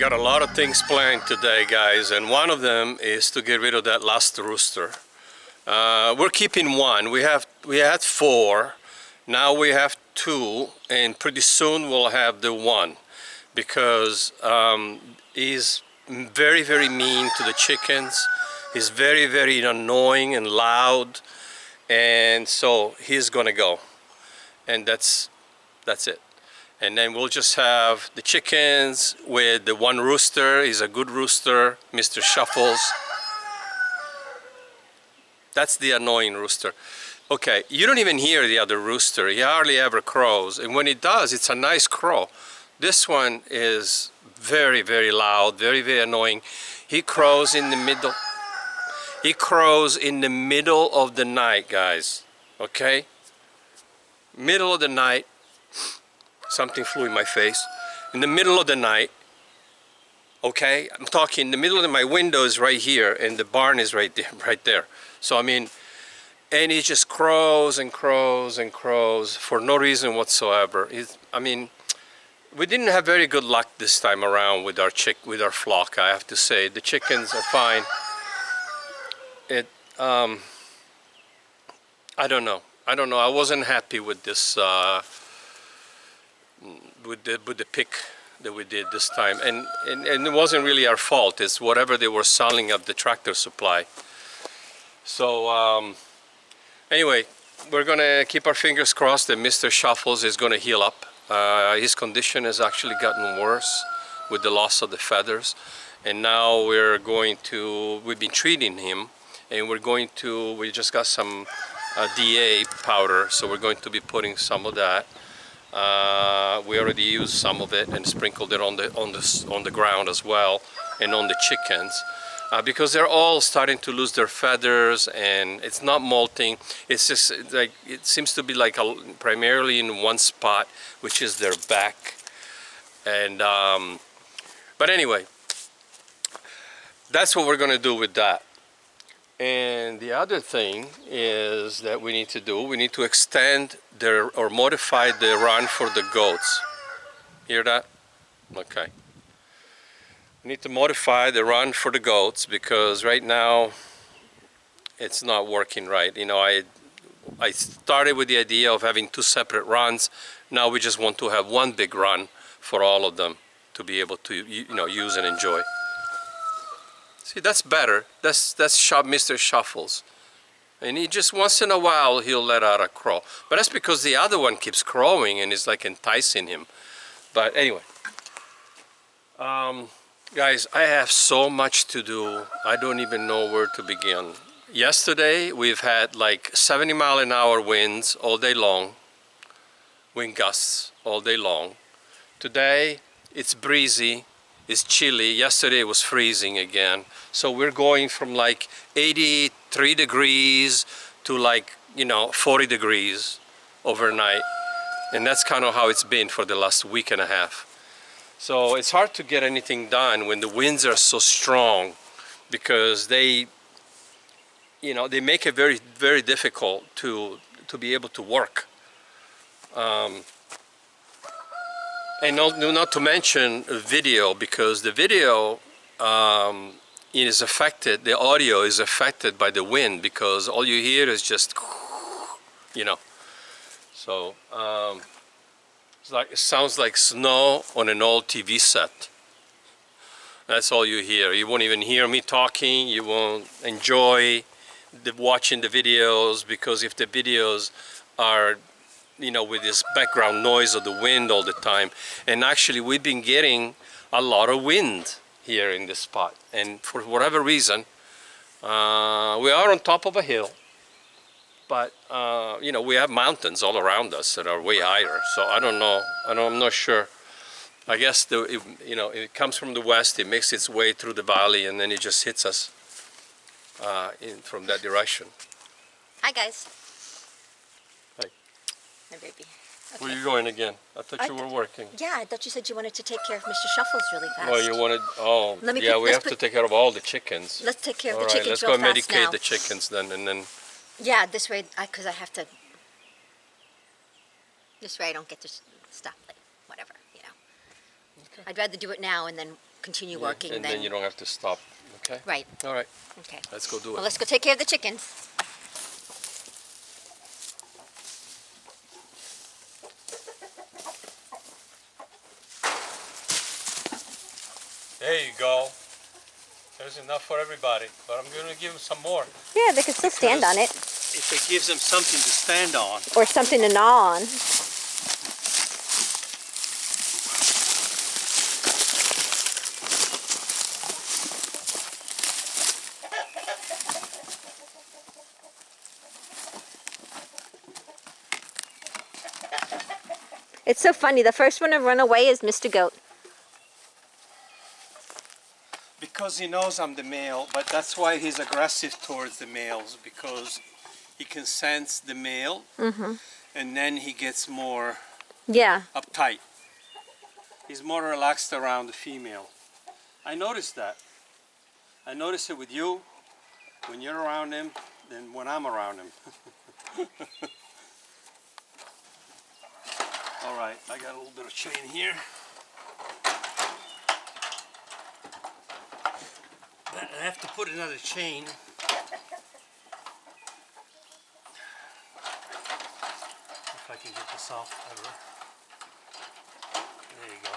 got a lot of things planned today, guys, and one of them is to get rid of that last rooster. We're keeping one. We had 4, now we have 2, and pretty soon we'll have the 1 because he's very, very mean to the chickens. He's very, very annoying and loud, and so he's gonna go, and that's it. And then we'll just have the chickens with the 1 rooster. He's a good rooster, Mr. Shuffles. That's the annoying rooster. Okay, you don't even hear the other rooster. He hardly ever crows. And when he does, it's a nice crow. This one is very, very loud, very, very annoying. He crows in the middle. He crows in the middle of the night, guys. Okay? Middle of the night. Something flew in my face. In the middle of the night, okay? I'm talking, the middle of my window is right here, and the barn is right there. So I mean, and he just crows and crows and crows for no reason whatsoever. I mean, we didn't have very good luck this time around with our flock, I have to say. The chickens are fine. I don't know. I wasn't happy with this. With the pick that we did this time, and it wasn't really our fault. It's whatever they were selling at the Tractor Supply. So anyway, we're gonna keep our fingers crossed that Mr. Shuffles is gonna heal up. His condition has actually gotten worse with the loss of the feathers, and now we've been treating him, and we just got some DA powder, so we're going to be putting some of that. We already used some of it and sprinkled it on the ground as well, and on the chickens, because they're all starting to lose their feathers, and it's not molting. It's just like it seems to be like primarily in one spot, which is their back. And but anyway, that's what we're gonna do with that. And the other thing is that we need to extend or modify the run for the goats. Hear that? Okay. We need to modify the run for the goats because right now it's not working right. You know, I started with the idea of having 2 separate runs. Now we just want to have one big run for all of them to be able to, you know, use and enjoy. See, that's better. That's Mr. Shuffles. And he just once in a while he'll let out a crow. But that's because the other one keeps crowing and is like enticing him. But anyway. Guys, I have so much to do. I don't even know where to begin. Yesterday we've had like 70-mile-an-hour winds all day long. Wind gusts all day long. Today it's breezy. It's chilly. Yesterday it was freezing again. So we're going from like 83 degrees to like, you know, 40 degrees overnight. And that's kind of how it's been for the last week and a half. So it's hard to get anything done when the winds are so strong, because they, you know, they make it very, very difficult to be able to work. And not to mention video, because the video is affected, the audio is affected by the wind, because all you hear is just, you know. So it sounds like snow on an old TV set. That's all you hear. You won't even hear me talking. You won't enjoy watching the videos, because if the videos are, you know, with this background noise of the wind all the time. And actually we've been getting a lot of wind here in this spot, and for whatever reason we are on top of a hill, but you know, we have mountains all around us that are way higher, so I don't know, I'm not sure. I guess you know, it comes from the west, it makes its way through the valley, and then it just hits us from that direction. Hi guys. Hi baby. Okay. Where are you going again? I thought you were working. Yeah, I thought you said you wanted to take care of Mr. Shuffles really fast. Well, you wanted, yeah, we have to take care of all the chickens. Let's take care of the chickens real fast now. Let's go medicate the chickens then, and then... Yeah, this way, because I have to... This way I don't get to stop, like, whatever, you know. Okay. I'd rather do it now and then continue Yeah, working. and then you don't have to stop. Okay. Right. All right. Okay. Let's go do Well, it. let's go take care of the chickens. There you go. There's enough for everybody, but I'm going to give them some more. Yeah, they can still stand on it. If it gives them something to stand on. Or something to gnaw on. It's so funny. The first one to run away is Mr. Goat. Because he knows I'm the male, but that's why he's aggressive towards the males, because he can sense the male, and then he gets more Yeah. uptight. He's more relaxed around the female. I noticed that. I notice it with you when you're around him than when I'm around him. All right, I got a little bit of chain here. But I have to put another chain. If I can get this off ever. There you go.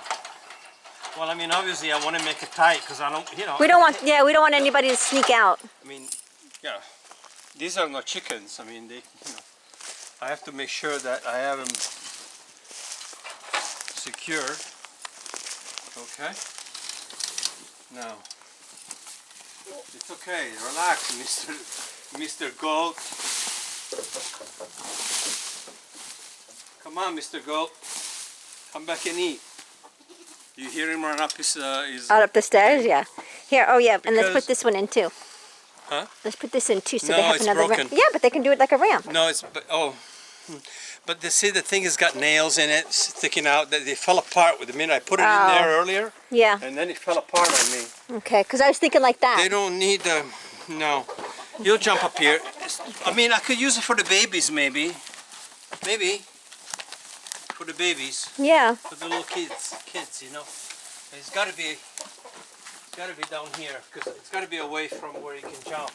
Well, I mean, obviously I want to make it tight because I don't, you know. We don't want, we don't want anybody to sneak out. I mean, yeah, these are not chickens. I mean, they, you know, I have to make sure that I have them secured. Okay. Now, it's okay. Relax, Mr. Goat. Come on, Mr. Goat. Come back and eat. You hear him run up his Out up the stairs, yeah. Here, oh yeah, and let's Because- put this one in too. Huh? Let's put this in too, so No, they have it's another broken. ramp. Yeah, but they can do it like a ramp. No, it's but see, the thing has got nails in it sticking out. They fell apart with the minute I put it in there earlier, Yeah. and then it fell apart on me. Okay, because I was thinking like that. They don't need the no. You'll jump up here. I mean, I could use it for the babies, maybe for the babies, Yeah. for the little kids, you know. It's got to be down here because it's got to be away from where he can jump.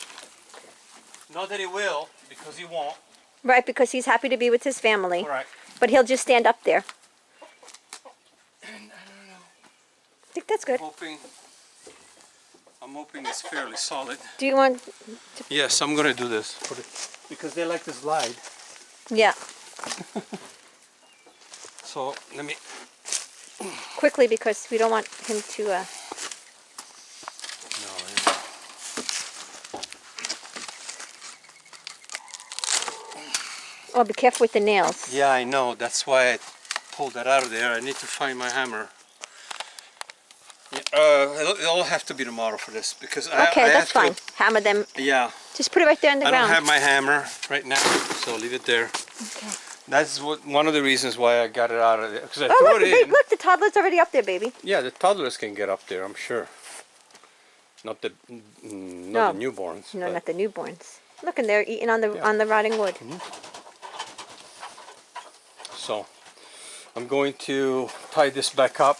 Not that he will, because he won't. Right, because he's happy to be with his family. All right. But he'll just stand up there. And I don't know. I think that's good. I'm hoping it's fairly solid. Do you want... Yes, I'm gonna do this because they like to slide. Yeah. So let me. Quickly, because we don't want him to... No. Oh, be careful with the nails. Yeah, I know. That's why I pulled that out of there. I need to find my hammer. It'll have to be tomorrow for this because Okay, I that's have fine. Hammer them. to. Yeah. Just put it right there on the I ground. don't have my hammer right now, so leave it there. Okay. That's one of the reasons why I got it out of there because I Oh, threw look, it in. look, the toddler's already up there, baby. Yeah, the toddlers can get up there, I'm sure. Not the newborns. No, but- not the newborns. Look, and they're eating on the rotting wood. So I'm going to tie this back up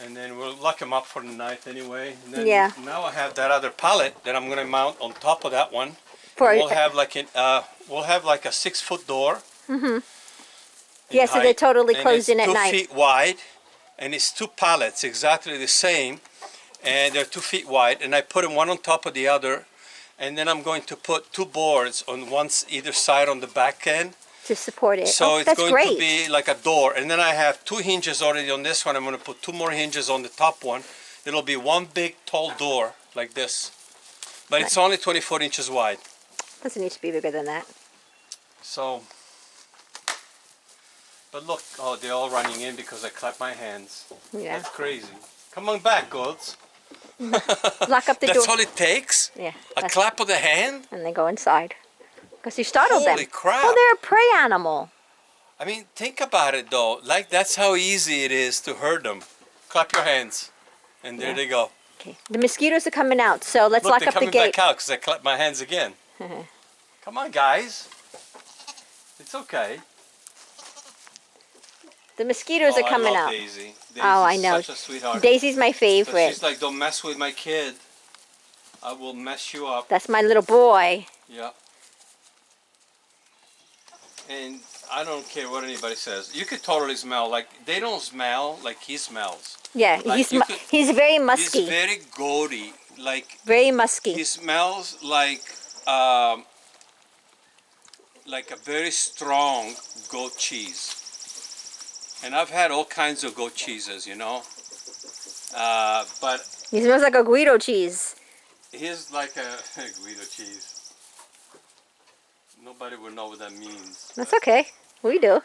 and then we'll lock them up for the night anyway. And then Yeah. Now I have that other pallet that I'm going to mount on top of that one. For We'll have like a 6-foot door. Yeah, so they're totally closed in at It's night. 2 feet wide, and it's 2 pallets exactly the same, and they're 2 feet wide. And I put them one on top of the other, and then I'm going to put 2 boards on either side on the back end. To support it. So Oh, it's that's going great. to be like a door, and then I have 2 hinges already on this one. I'm going to put 2 more hinges on the top one. It'll be one big tall door like this, but it's only 24 inches wide. Doesn't need to be bigger than that. So, but look, oh, they're all running in because I clapped my hands. Yeah. That's crazy. Come on back, goats. Lock up the door. That's all it takes? Yeah. A clap of the hand? And they go inside. Because you startled them. Holy crap. Oh, they're a prey animal. I mean, think about it though. Like, that's how easy it is to herd them. Clap your hands. And there Yeah. they go. Okay. The mosquitoes are coming out, so let's Look, lock they're up the coming gate. back out because I clapped my hands again. Come on, guys. It's okay. The mosquitoes are coming I love out. Daisy. Oh, I Daisy's know. such a sweetheart. Daisy's my But favorite. she's like, don't mess with my kid. I will mess you up. That's my little boy. Yeah. And I don't care what anybody says. You could totally smell. Like, they don't smell like he smells. Yeah, Like, he's very musky. He's very goaty. Like, Very musky. he smells like a very strong goat cheese. And I've had all kinds of goat cheeses, you know. But He smells like a Guido cheese. he's like a Guido cheese. Nobody would know what that means. That's okay. We do.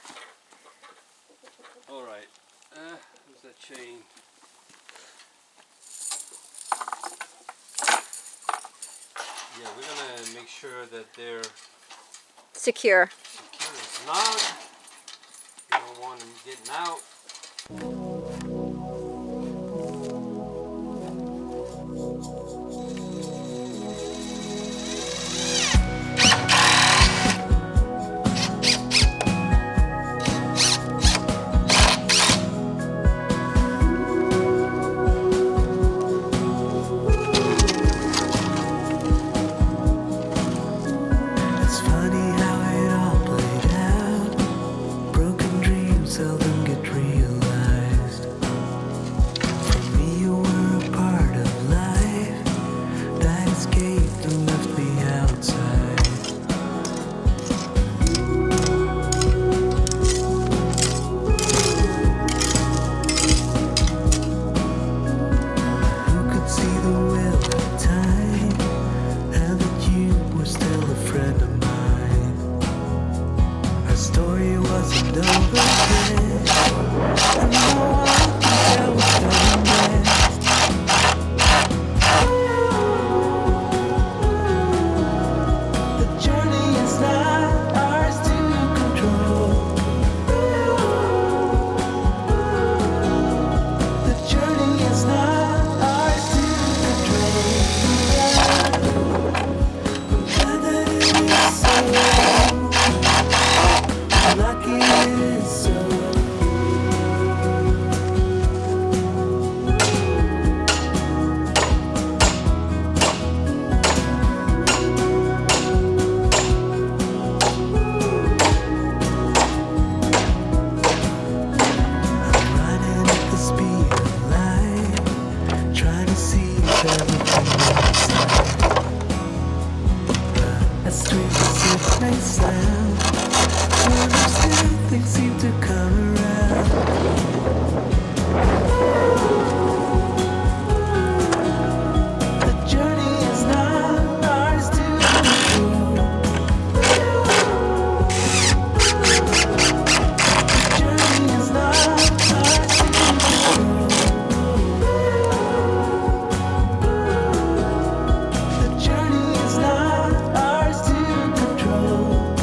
All right. Where's that chain? Yeah, we're gonna make sure that they're Secure. secure. If not, you don't want them getting out. It's funny how it all played out. Broken dreams seldom get realized. For me, you were a part of life that escaped and left me outside. Who could see the will of time? Now that you were still a friend of mine. Our story wasn't over yet, and no one can tell what's coming next. The journey is not ours to control. The journey is not ours to control. Glad that it is so. Lucky it is so. I'm running at the speed of light, trying to see everything inside. As strange as it may sound, still things seem to come around. The journey is not ours to control. The journey is not ours to control. The journey is not ours to control.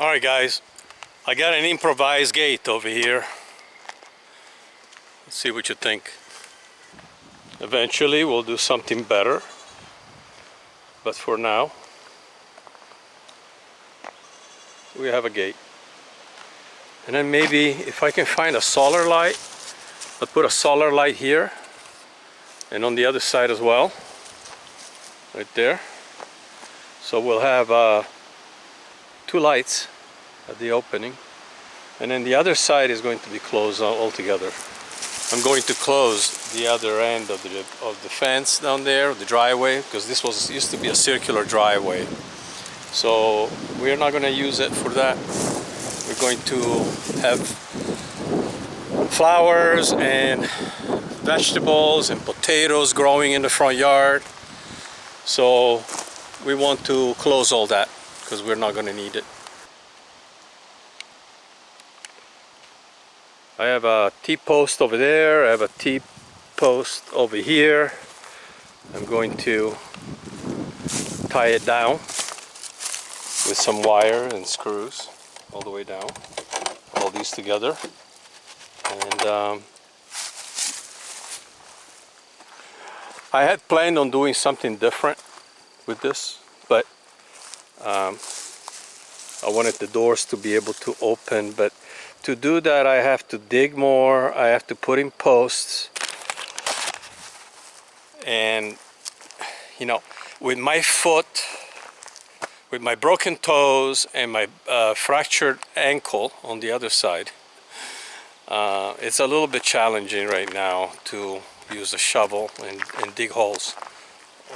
Alright guys, I got an improvised gate over here. Let's see what you think. Eventually we'll do something better, but for now we have a gate. And then maybe if I can find a solar light, I'll put a solar light here and on the other side as well, right there. So we'll have 2 lights at the opening, and then the other side is going to be closed altogether. I'm going to close the other end of the fence down there, the driveway, because this used to be a circular driveway. So we're not going to use it for that. We're going to have flowers and vegetables and potatoes growing in the front yard. So we want to close all that because we're not going to need it. I have a T-post over there, I have a T-post over here. I'm going to tie it down with some wire and screws all the way down, all these together. And I had planned on doing something different with this, but I wanted the doors to be able to open, but to do that I have to dig more, I have to put in posts, and you know, with my foot, with my broken toes and my fractured ankle on the other side, it's a little bit challenging right now to use a shovel and dig holes,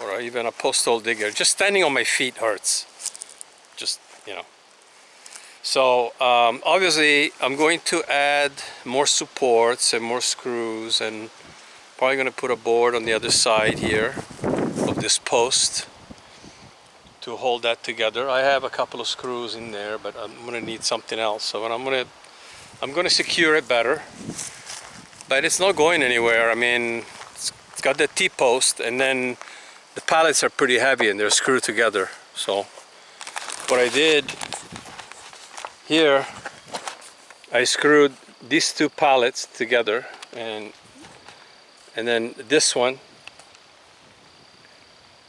or even a post hole digger. Just standing on my feet hurts, just, you know. So obviously I'm going to add more supports and more screws, and probably going to put a board on the other side here of this post to hold that together. I have a couple of screws in there, but I'm going to need something else. So I'm going to secure it better, but it's not going anywhere. I mean, it's got the T-post, and then the pallets are pretty heavy and they're screwed together. So what I did here, I screwed these 2 pallets together, and then this one,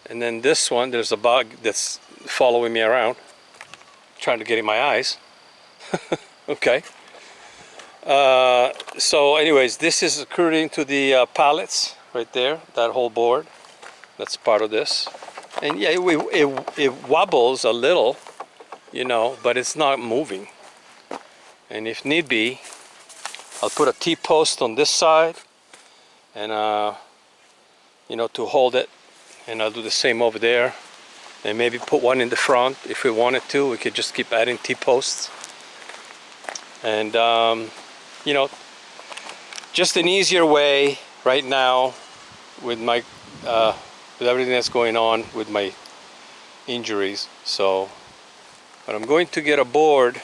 and then this one. There's a bug that's following me around, trying to get in my eyes. Okay. So anyways, this is screwed into the pallets right there, that whole board. That's part of this. And yeah, it wobbles a little, you know, but it's not moving. And if need be, I'll put a T-post on this side, and you know, to hold it, and I'll do the same over there, and maybe put one in the front if we wanted to. We could just keep adding T-posts, and you know, just an easier way right now with my with everything that's going on with my injuries. So, but I'm going to get a board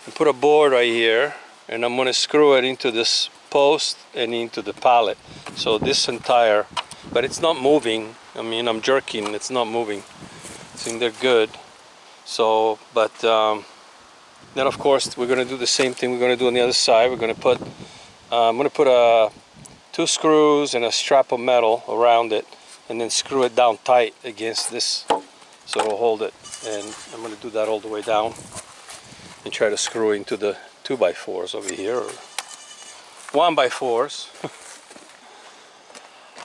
and put a board right here, and I'm going to screw it into this post and into the pallet. So this entire, but it's not moving. I mean, I'm jerking, it's not moving. It's in there good. So, but then of course we're going to do the same thing we're going to do on the other side. We're going to put, I'm going to put 2 screws and a strap of metal around it, and then screw it down tight against this so it'll hold it. And I'm going to do that all the way down and try to screw into the 2x4s over here, or 1x4s.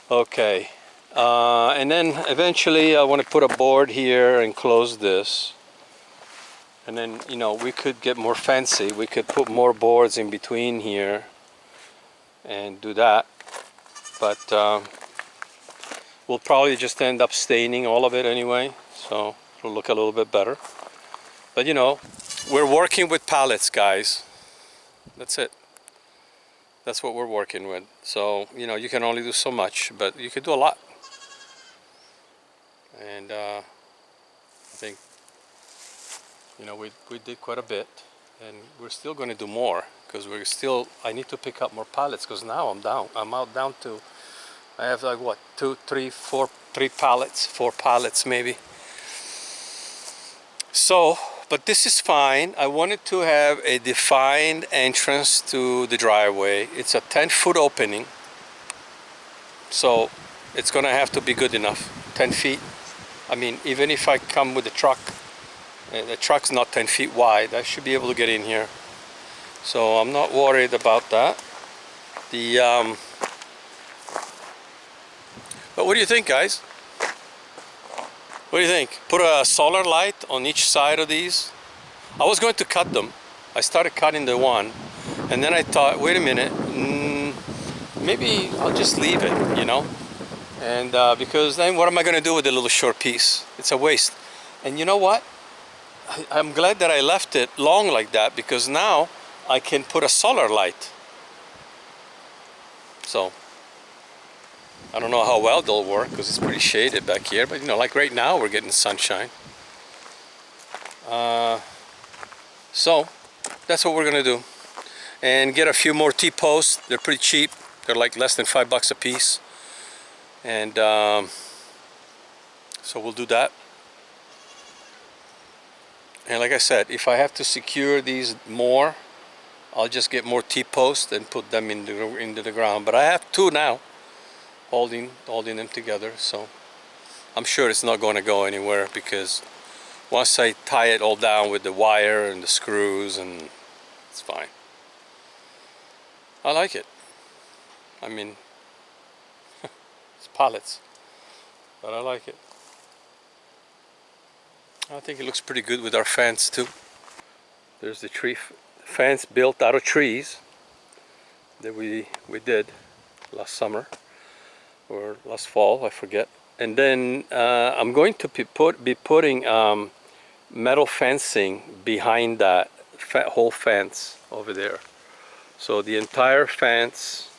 Okay, and then eventually I want to put a board here and close this, and then, you know, we could get more fancy. We could put more boards in between here and do that, but we'll probably just end up staining all of it anyway, so it'll look a little bit better. But you know, we're working with pallets, guys. That's it. That's what we're working with. So, you know, you can only do so much, but you could do a lot. And I think, you know, we did quite a bit, and we're still going to do more, because I need to pick up more pallets, because now I'm down to, I have like what, 2, 3, 4 pallets, 4 pallets maybe. So But this is fine. I wanted to have a defined entrance to the driveway. It's a 10-foot opening, so it's gonna have to be good enough. 10 feet. I mean, even if I come with the truck's not 10 feet wide, I should be able to get in here. So I'm not worried about that. But what do you think, guys? What do you think? Put a solar light on each side of these? I was going to cut them. I started cutting the one, and then I thought, wait a minute, maybe I'll just leave it, you know? And because then what am I going to do with the little short piece? It's a waste. And you know what? I'm glad that I left it long like that, because now I can put a solar light. So I don't know how well they'll work because it's pretty shaded back here, but you know, like right now we're getting sunshine. So that's what we're gonna do, and get a few more T-posts. They're pretty cheap. They're like less than $5 a piece, and so we'll do that. And like I said, if I have to secure these more, I'll just get more T-posts and put them into the ground. But I have two now, holding them together, so I'm sure it's not going to go anywhere, because once I tie it all down with the wire and the screws, and it's fine. I like it. I mean, it's pallets, but I like it. I think it looks pretty good with our fence too. There's the tree fence built out of trees that we did last summer or last fall, I forget. And then I'm going to be putting metal fencing behind that whole fence over there. So the entire fence,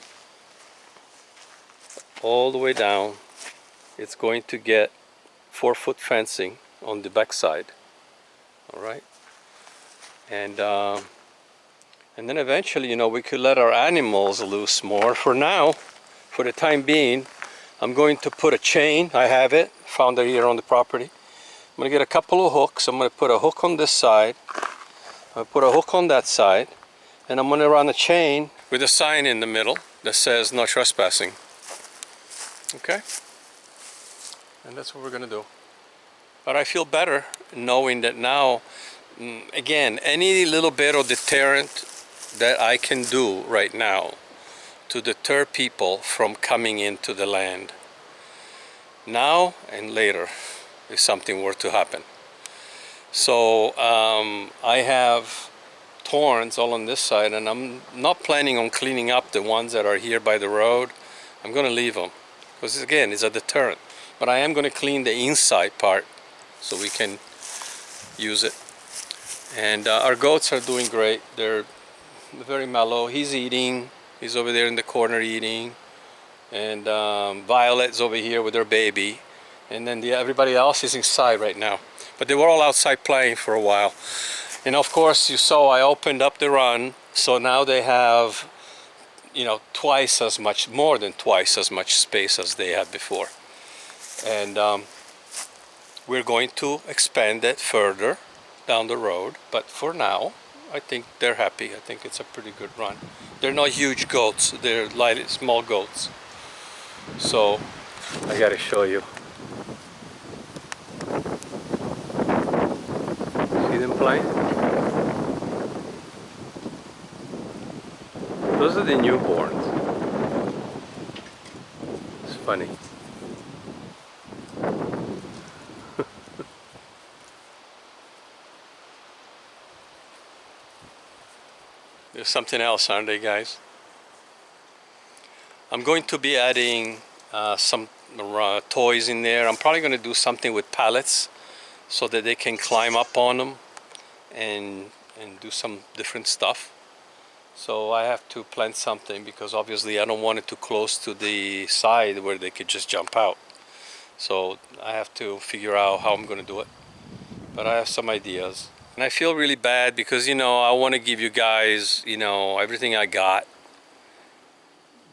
all the way down, it's going to get 4-foot fencing on the back side. All right, and then eventually, you know, we could let our animals loose more. For now, for the time being, I'm going to put a chain. I have it, found it here on the property. I'm going to get a couple of hooks. I'm going to put a hook on this side, I'll put a hook on that side, and I'm going to run a chain with a sign in the middle that says no trespassing. Okay, and that's what we're going to do. But I feel better knowing that now, again, any little bit of deterrent that I can do right now to deter people from coming into the land, now and later, if something were to happen. So I have thorns all on this side, and I'm not planning on cleaning up the ones that are here by the road. I'm going to leave them, because again, it's a deterrent. But I am going to clean the inside part so we can use it. And our goats are doing great. They're very mellow. He's eating. He's over there in the corner eating. And Violet's over here with her baby. And then everybody else is inside right now. But they were all outside playing for a while. And of course, you saw I opened up the run. So now they have, you know, more than twice as much space as they had before. And we're going to expand it further down the road, but for now I think they're happy. I think it's a pretty good run. They're not huge goats, they're light, small goats. So I gotta show you. See them playing? Those are the newborns. It's funny. There's something else, aren't they, guys? I'm going to be adding some toys in there. I'm probably going to do something with pallets so that they can climb up on them and do some different stuff. So I have to plan something, because obviously I don't want it too close to the side where they could just jump out. So I have to figure out how I'm going to do it. But I have some ideas. And I feel really bad because, you know, I want to give you guys, you know, everything I got,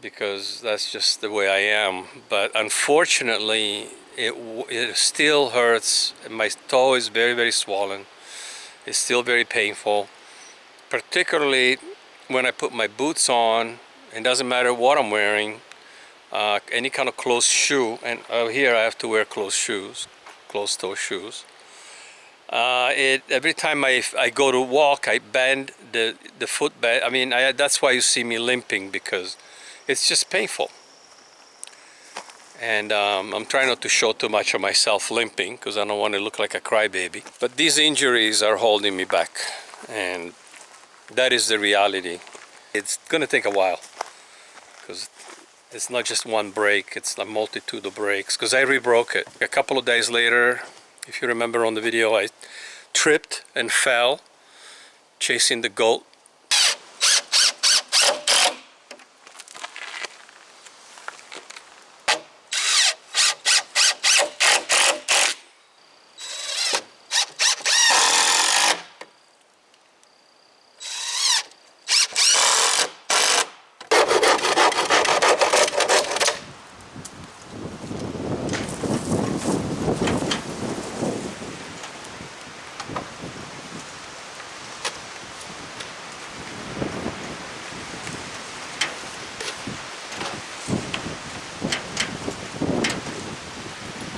because that's just the way I am. But unfortunately, it still hurts. My toe is very, very swollen. It's still very painful, particularly when I put my boots on. It doesn't matter what I'm wearing, any kind of closed shoe, and here I have to wear closed shoes, closed toe shoes. Every time I go to walk, I bend the foot bend. I mean, that's why you see me limping, because it's just painful. And I'm trying not to show too much of myself limping, because I don't want to look like a crybaby. But these injuries are holding me back, and that is the reality. It's going to take a while, because it's not just one break, it's a multitude of breaks, because I re-broke it. A couple of days later, if you remember on the video, I tripped and fell chasing the goat